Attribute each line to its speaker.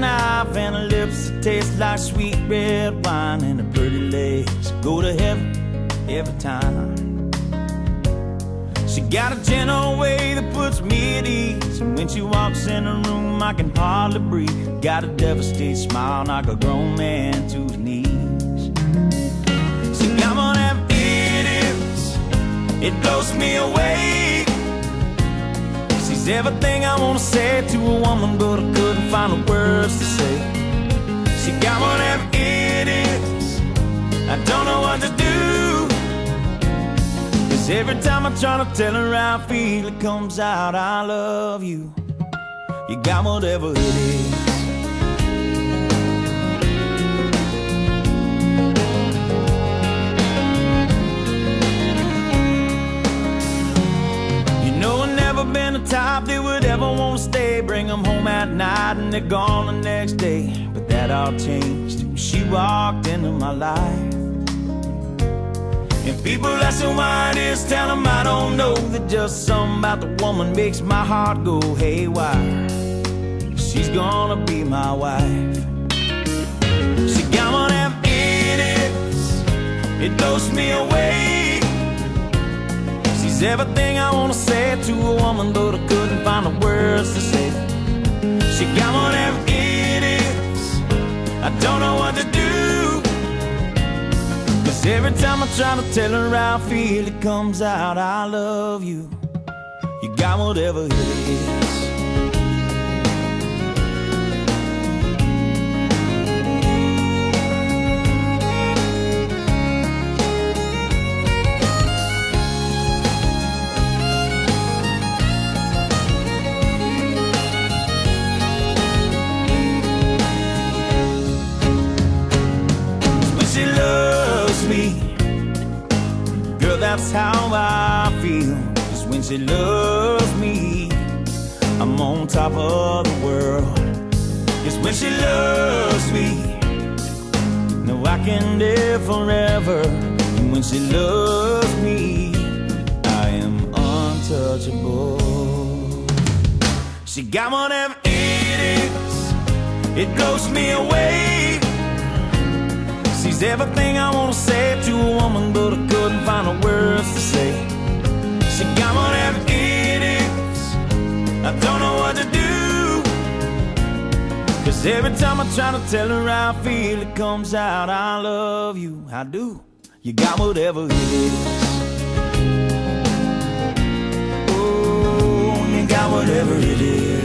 Speaker 1: knife and her lips that taste like sweet red wine, and her pretty legs go to heaven every time. She got a gentle way that puts me at ease, and when she walks in the room I can hardly breathe. Got a devastated smile, knock a grown man to his knees. She got one of them idiots, it blows me away. She's everything I wanna say to a woman, but I couldn't find the words to say. She got one of them idiots, I don't know what to do. Cause every time I try to tell her how I feel, it comes out, I love you. You got whatever it is. You know I've never been the type that would ever want to stay. Bring them home at night and they're gone the next day. But that all changed when she walked into my life. And people ask me why it is, tell them I don't know. That just something about the woman makes my heart go haywire. She's gonna be my wife. She got one of them idiots, it blows me away. She's everything I wanna say to a woman, but I couldn't find the words to say. She got one of them idiots, I don't know what to do. Every time I try to tell her how I feel, it comes out, I love you. You got whatever it is. Girl, that's how I feel. Cause when she loves me, I'm on top of the world. Cause when she loves me, no, I can live forever. And when she loves me, I am untouchable. She got one of them idiots, it blows me away. She's everything I wanna say to a woman, but I couldn't find the words to say. She got one of them idiots, I don't know what to do. Cause every time I try to tell her how I feel, it comes out, I love you, I do. You got whatever it is. Oh, you got whatever it is.